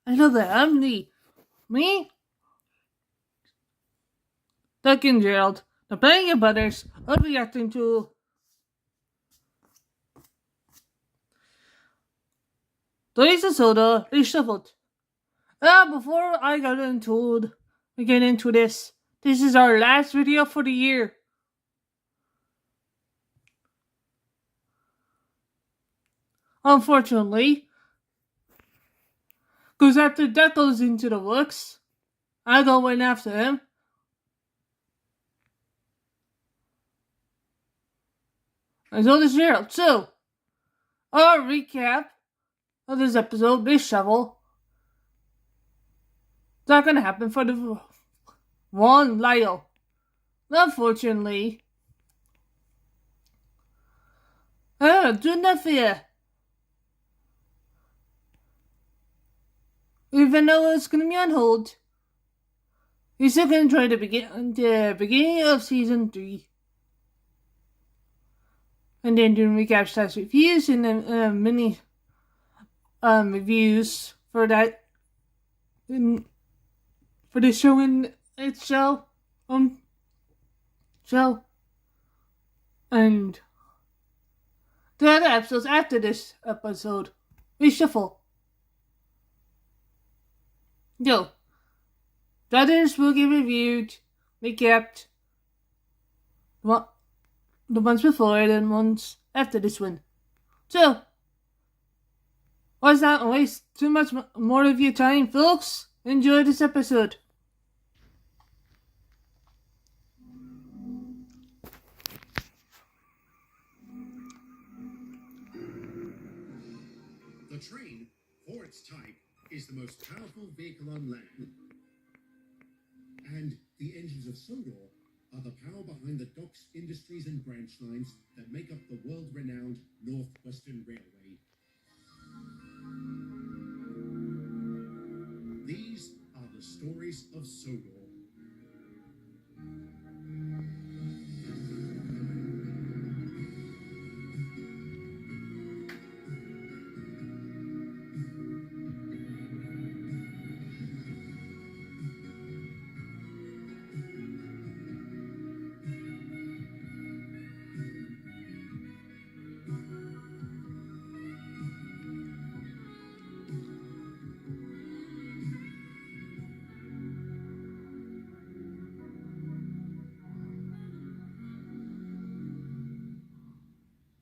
Hello there, I'm me, Doug and Gerald, the playing your brothers, are reacting to today's soda reshuffled. Before we get into this is our last video for the year. Unfortunately, because after that goes into the works, I go in after him. And so does Gerald. So, our recap of this episode, this shovel, it's not gonna happen for the one Lyle. Unfortunately, do not fear. Even though it's gonna be on hold, we're still gonna try to begin the beginning of season 3. And then doing recap slash reviews and then mini reviews for that for the show in itself show and the other episodes after this episode. Reshuffle. Yo. The others will get reviewed, recapped the ones before and ones after this one. So let's not waste too much more of your time, folks. Enjoy this episode. The train, for its type, is the most powerful vehicle on land. And the engines of Sodor are the power behind the docks, industries and branch lines that make up the world-renowned Northwestern Railway. These are the stories of Sodor.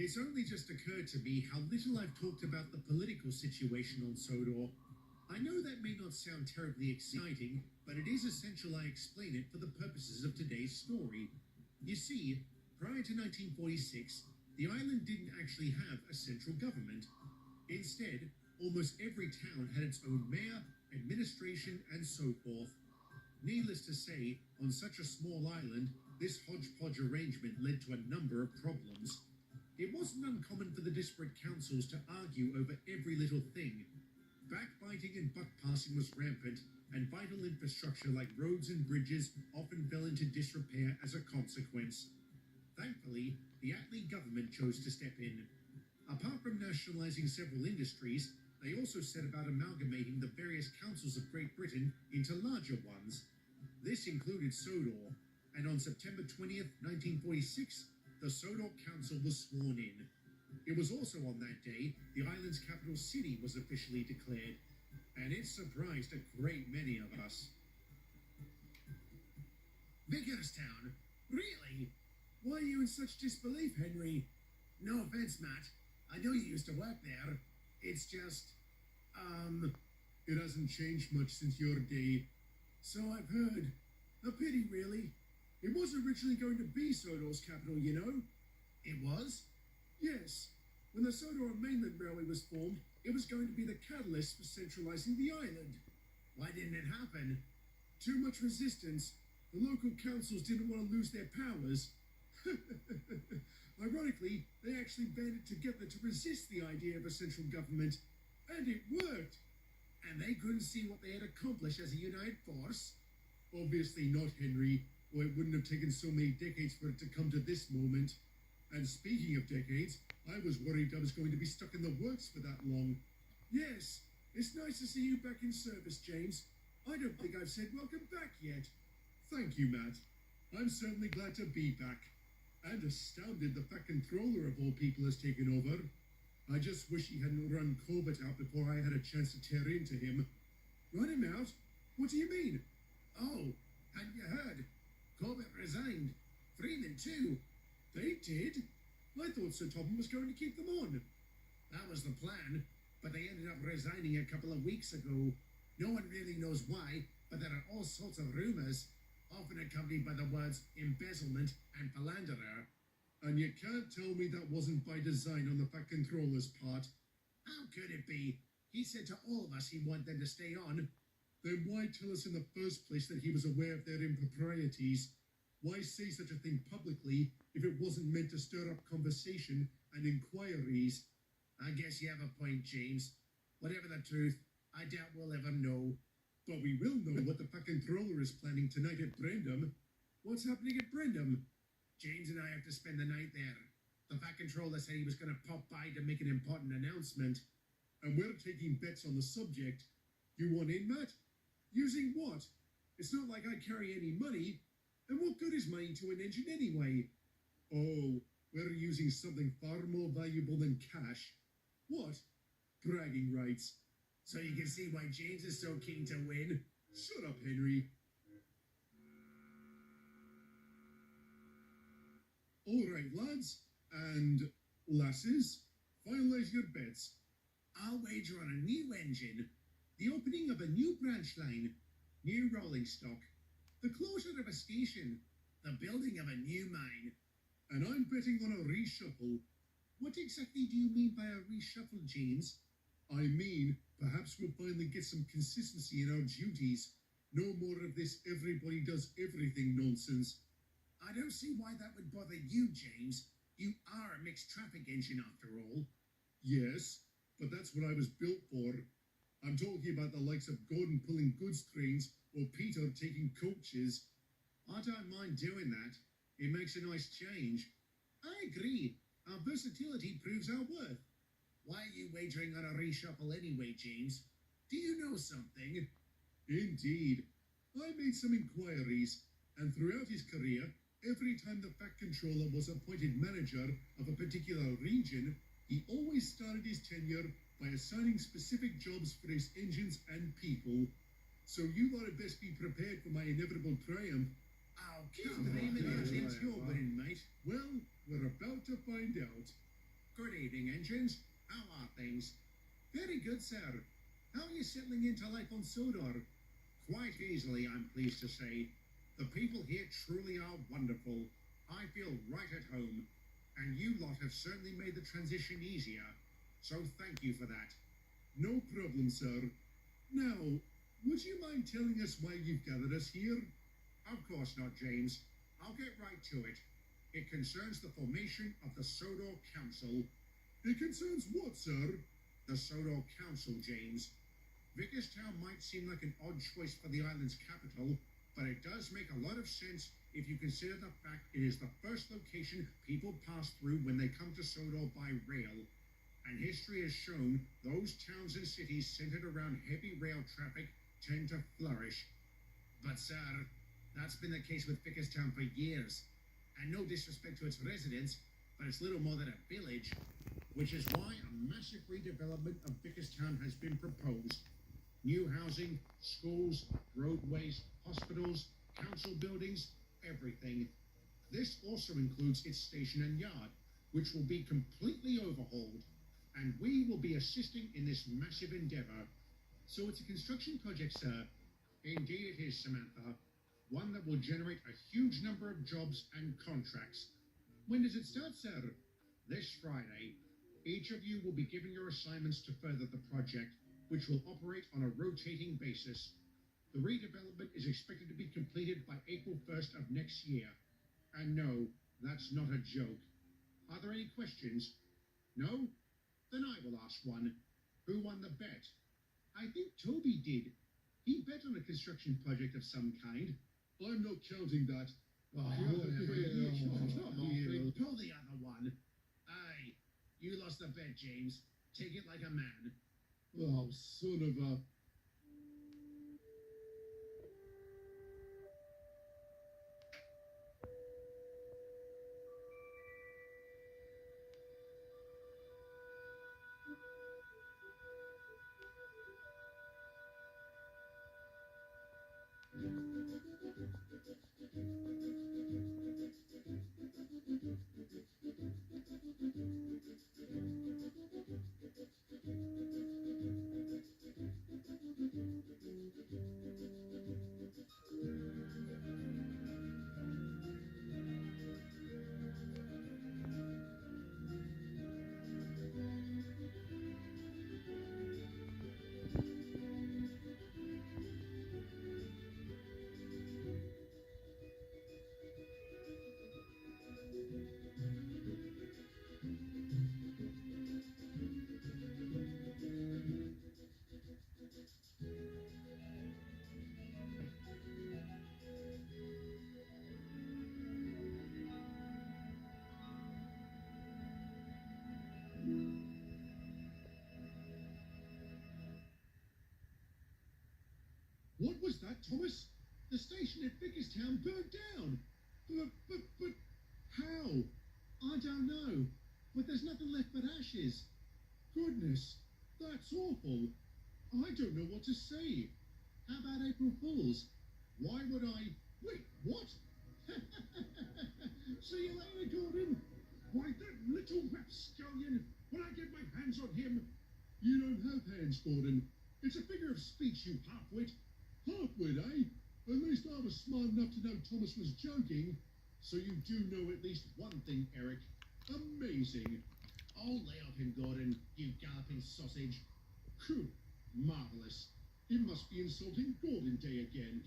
It's only just occurred to me how little I've talked about the political situation on Sodor. I know that may not sound terribly exciting, but it is essential I explain it for the purposes of today's story. You see, prior to 1946, the island didn't actually have a central government. Instead, almost every town had its own mayor, administration, and so forth. Needless to say, on such a small island, this hodgepodge arrangement led to a number of problems. It wasn't uncommon for the disparate councils to argue over every little thing. Backbiting and buck-passing was rampant, and vital infrastructure like roads and bridges often fell into disrepair as a consequence. Thankfully, the Attlee government chose to step in. Apart from nationalising several industries, they also set about amalgamating the various councils of Great Britain into larger ones. This included Sodor, and on September 20th, 1946, the Sodor Council was sworn in. It was also on that day the island's capital city was officially declared, and it surprised a great many of us. Vicarstown? Really? Why are you in such disbelief, Henry? No offense, Matt. I know you used to work there. It's just, It hasn't changed much since your day. So I've heard. A pity, really. It was originally going to be Sodor's capital, you know. It was? Yes. When the Sodor Mainland Railway was formed, it was going to be the catalyst for centralizing the island. Why didn't it happen? Too much resistance. The local councils didn't want to lose their powers. Ironically, they actually banded together to resist the idea of a central government. And it worked. And they couldn't see what they had accomplished as a united force. Obviously not, Henry, or it wouldn't have taken so many decades for it to come to this moment. And speaking of decades, I was worried I was going to be stuck in the works for that long. Yes, It's nice to see you back in service, James. I don't think I've said welcome back yet. Thank you, Matt. I'm certainly glad to be back. And astounded the fat controller of all people has taken over. I just wish he hadn't run Corbett out before I had a chance to tear into him. Run him out? What do you mean? Oh, hadn't you heard? Corbett resigned. Freeman too. They did? I thought Sir Topham was going to keep them on. That was the plan, but they ended up resigning a couple of weeks ago. No one really knows why, but there are all sorts of rumours, often accompanied by the words embezzlement and philanderer. And you can't tell me that wasn't by design on the Fat Controller's part. How could it be? He said to all of us he wanted them to stay on. Then why tell us in the first place that he was aware of their improprieties? Why say such a thing publicly if it wasn't meant to stir up conversation and inquiries? I guess you have a point, James. Whatever the truth, I doubt we'll ever know. But we will know what the Fat Controller is planning tonight at Brendam. What's happening at Brendam? James and I have to spend the night there. The Fat Controller said he was going to pop by to make an important announcement. And we're taking bets on the subject. You want in, Matt? Using what? It's not like I carry any money. And what good is money to an engine anyway? Oh, we're using something far more valuable than cash. What? Bragging rights. So you can see why James is so keen to win. Shut up, Henry. All right, lads and lasses, finalize your bets. I'll wager on a new engine, the opening of a new branch line, new rolling stock, the closure of a station, the building of a new mine. And I'm betting on a reshuffle. What exactly do you mean by a reshuffle, James? I mean, perhaps we'll finally get some consistency in our duties. No more of this everybody does everything nonsense. I don't see why that would bother you, James. You are a mixed traffic engine after all. Yes, but that's what I was built for. I'm talking about the likes of Gordon pulling goods trains or Peter taking coaches. I don't mind doing that. It makes a nice change. I agree. Our versatility proves our worth. Why are you wagering on a reshuffle anyway, James? Do you know something? Indeed. I made some inquiries, and throughout his career, every time the Fat Controller was appointed manager of a particular region, he always started his tenure by assigning specific jobs for his engines and people. So you thought I'd best be prepared for my inevitable triumph. Oh, come on, it's your win, mate. Well, we're about to find out. Good evening, engines. How are things? Very good, sir. How are you settling into life on Sodor? Quite easily, I'm pleased to say. The people here truly are wonderful. I feel right at home. And you lot have certainly made the transition easier. So thank you for that. No problem, sir. Now, would you mind telling us why you've gathered us here? Of course not, James. I'll get right to it. It concerns the formation of the Sodor Council. It concerns what, sir? The Sodor Council, James. Vickerstown might seem like an odd choice for the island's capital, but it does make a lot of sense if you consider the fact it is the first location people pass through when they come to Sodor by rail. And history has shown those towns and cities centered around heavy rail traffic tend to flourish. But, sir, that's been the case with Vickerstown for years. And no disrespect to its residents, but it's little more than a village, which is why a massive redevelopment of Vickerstown has been proposed. New housing, schools, roadways, hospitals, council buildings, everything. This also includes its station and yard, which will be completely overhauled, and we will be assisting in this massive endeavor. So it's a construction project, sir. Indeed it is, Samantha. One that will generate a huge number of jobs and contracts. When does it start, sir? This Friday. Each of you will be given your assignments to further the project, which will operate on a rotating basis. The redevelopment is expected to be completed by April 1st of next year. And no, that's not a joke. Are there any questions? No? Then I will ask one. Who won the bet? I think Toby did. He bet on a construction project of some kind. I'm not counting that. Oh, come on, pull the other one. Aye, you lost the bet, James. Take it like a man. Oh, son of a... What was that, Thomas? The station at Bickerstown burnt down. But how? I don't know. But there's nothing left but ashes. Goodness, that's awful. I don't know what to say. How about April Fools? Why would I... Wait, what? See you later, Gordon. Why, that little rapscallion. When I get my hands on him... You don't have hands, Gordon. It's a figure of speech, you half-wit. Half-wit, eh? At least I was smart enough to know Thomas was joking. So you do know at least one thing, Eric. Amazing. Oh, lay off him, Gordon, you galloping sausage. Phew, marvellous. It must be insulting Gordon Day again.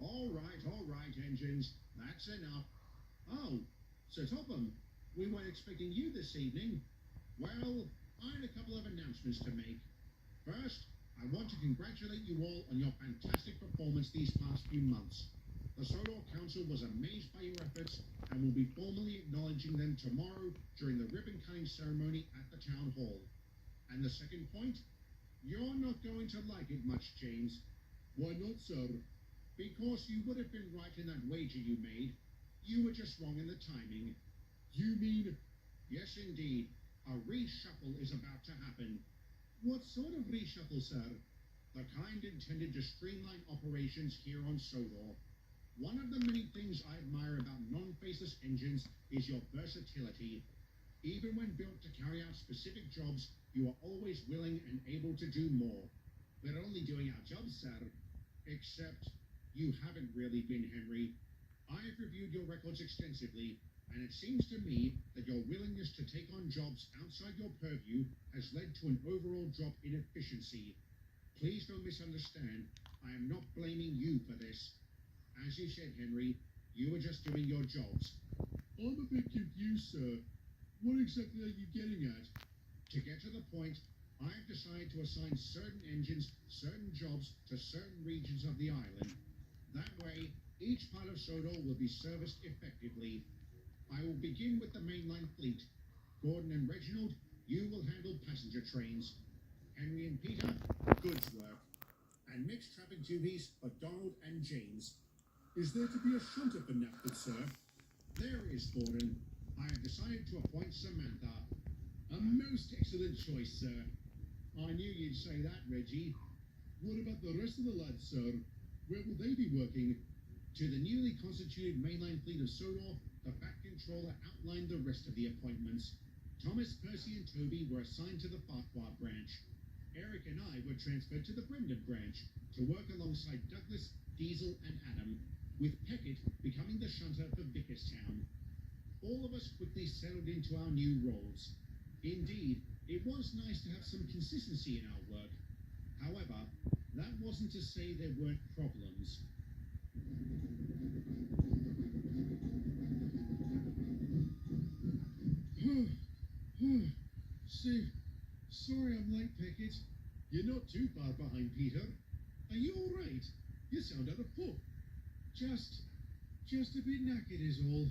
All right, engines. That's enough. Oh, Sir Topham, we weren't expecting you this evening. Well, I had a couple of announcements to make. First, I want to congratulate you all on your fantastic performance these past few months. The Sodor Council was amazed by your efforts and will be formally acknowledging them tomorrow during the ribbon-cutting ceremony at the Town Hall. And the second point? You're not going to like it much, James. Why not, sir? Because you would have been right in that wager you made. You were just wrong in the timing. You mean... Yes, indeed. A reshuffle is about to happen. What sort of reshuffle, sir? The kind intended to streamline operations here on Sodor. One of the many things I admire about non-faceless engines is your versatility. Even when built to carry out specific jobs, you are always willing and able to do more. We're only doing our jobs, sir. Except, you haven't really been, Henry. I have reviewed your records extensively, and it seems to me that your willingness to take on jobs outside your purview has led to an overall drop in efficiency. Please don't misunderstand. I am not blaming you for this. As you said, Henry, you were just doing your jobs. I'm a bit confused, sir. What exactly are you getting at? To get to the point, I have decided to assign certain engines, certain jobs to certain regions of the island. That way, each part of Sodor will be serviced effectively. I will begin with the mainline fleet. Gordon and Reginald, you will handle passenger trains. Henry and Peter, goods work. And mixed traffic duties for Donald and James. Is there to be a shunter for Knapford, sir? There is, Gordon. I have decided to appoint Samantha. A most excellent choice, sir. I knew you'd say that, Reggie. What about the rest of the lads, sir? Where will they be working? To the newly constituted mainline fleet of Sodor, the Fat Controller outlined the rest of the appointments. Thomas, Percy, and Toby were assigned to the Farquhar branch. Eric and I were transferred to the Brendan branch to work alongside Douglas, Diesel, and Adam, with Peckett becoming the shunter for Vickerstown. All of us quickly settled into our new roles. Indeed, it was nice to have some consistency in our work. However, that wasn't to say there weren't problems. Sorry I'm late, Peckett. You're not too far behind, Peter. Are you all right? You sound out of book. Just a bit knackered is all.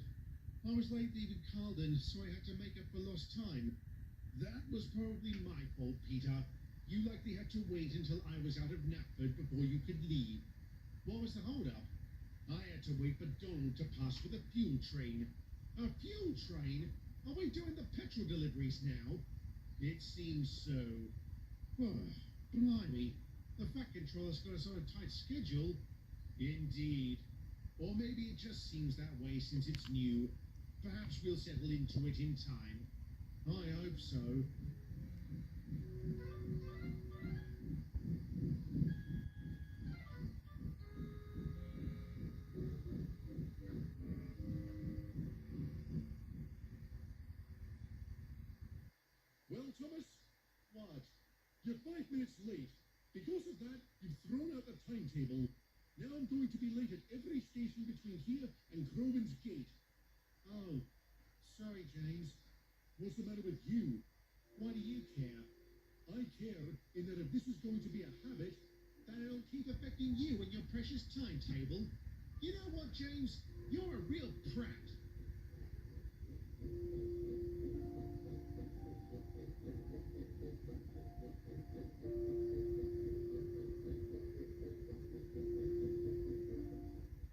I was late leaving Carlton, so I had to make up for lost time. That was probably my fault, Peter. You likely had to wait until I was out of Knapford before you could leave. What was the hold-up? I had to wait for Donald to pass with a fuel train. A fuel train? Are we doing the petrol deliveries now? It seems so. Oh, blimey. The Fat Controller's got us on a tight schedule. Indeed. Or maybe it just seems that way since it's new. Perhaps we'll settle into it in time. I hope so. Well, Thomas? What? You're 5 minutes late. Because of that, you've thrown out the timetable. Now I'm going to be late at every station between here and Groban's Gate. Oh, sorry, James. What's the matter with you? Why do you care? I care in that if this is going to be a habit, then it'll keep affecting you and your precious timetable. You know what, James? You're a real prat.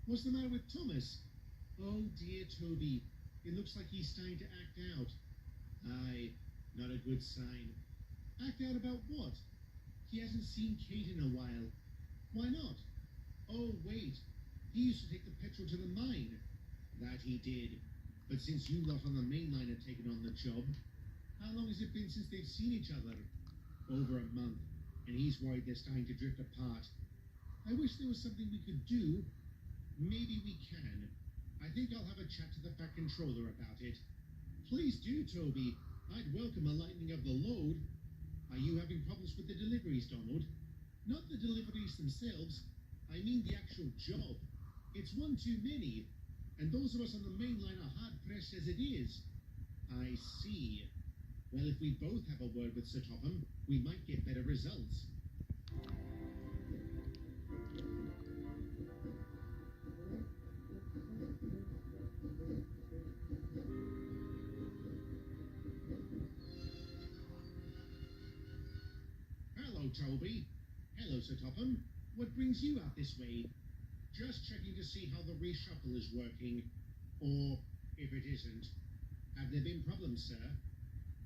What's the matter with Thomas? Oh dear, Toby. It looks like he's starting to act out. Aye, not a good sign. Act out about what? He hasn't seen Kate in a while. Why not? Oh, wait. He used to take the petrol to the mine. That he did. But since you lot on the main line have taken on the job, how long has it been since they've seen each other? Over a month. And he's worried they're starting to drift apart. I wish there was something we could do. Maybe we can. I think I'll have a chat to the Fat Controller about it. Please do, Toby. I'd welcome a lightening of the load. Are you having problems with the deliveries, Donald? Not the deliveries themselves. I mean the actual job. It's one too many. And those of us on the main line are hard-pressed as it is. I see. Well, if we both have a word with Sir Topham, we might get better results. Hello, Toby. Hello, Sir Topham. What brings you out this way? Just checking to see how the reshuffle is working. Or, if it isn't. Have there been problems, sir?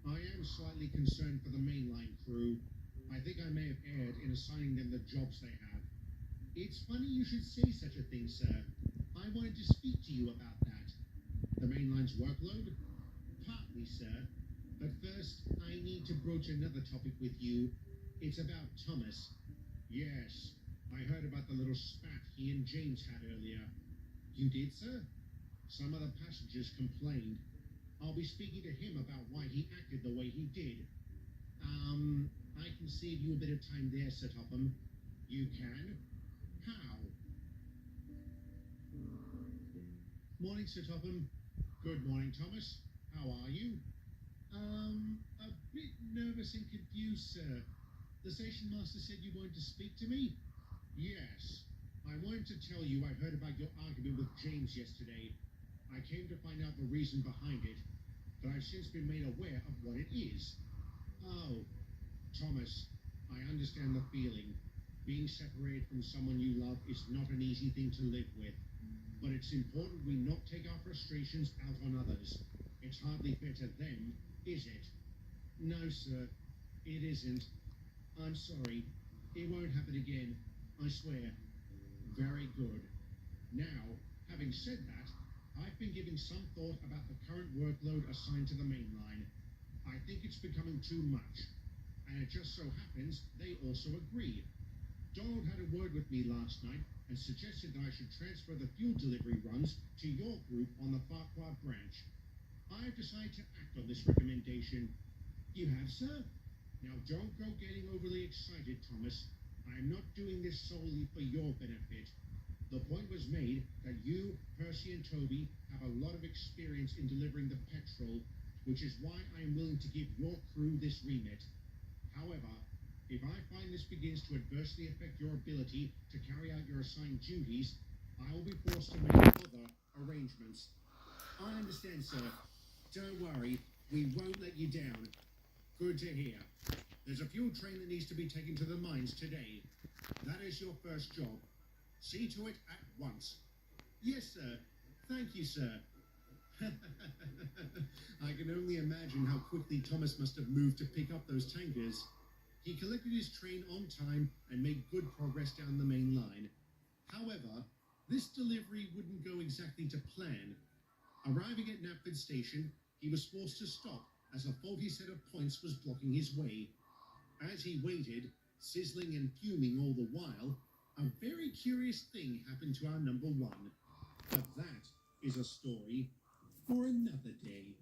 I am slightly concerned for the mainline crew. I think I may have erred in assigning them the jobs they have. It's funny you should say such a thing, sir. I wanted to speak to you about that. The mainline's workload? Partly, sir. But first, I need to broach another topic with you. It's about Thomas. Yes, I heard about the little spat he and James had earlier. You did, sir? Some of the passengers complained. I'll be speaking to him about why he acted the way he did. I can save you a bit of time there, Sir Topham. You can? How? Morning, Sir Topham. Good morning, Thomas. How are you? A bit nervous and confused, sir. The station master said you wanted to speak to me? Yes. I wanted to tell you I heard about your argument with James yesterday. I came to find out the reason behind it, but I've since been made aware of what it is. Oh, Thomas, I understand the feeling. Being separated from someone you love is not an easy thing to live with. But it's important we not take our frustrations out on others. It's hardly fair to them, is it? No, sir, it isn't. I'm sorry. It won't happen again. I swear. Very good. Now, having said that, I've been giving some thought about the current workload assigned to the main line. I think it's becoming too much. And it just so happens they also agree. Donald had a word with me last night and suggested that I should transfer the fuel delivery runs to your group on the Farquhar branch. I've decided to act on this recommendation. You have, sir? Now don't go getting overly excited, Thomas. I'm not doing this solely for your benefit. The point was made that you, Percy and Toby have a lot of experience in delivering the petrol, which is why I am willing to give your crew this remit. However, if I find this begins to adversely affect your ability to carry out your assigned duties, I will be forced to make other arrangements. I understand, sir. Don't worry, we won't let you down. Good to hear. There's a fuel train that needs to be taken to the mines today. That is your first job. See to it at once. Yes, sir. Thank you, sir. I can only imagine how quickly Thomas must have moved to pick up those tankers. He collected his train on time and made good progress down the main line. However, this delivery wouldn't go exactly to plan. Arriving at Knapford Station, he was forced to stop as a faulty set of points was blocking his way. As he waited, sizzling and fuming all the while, a very curious thing happened to our number one. But that is a story for another day.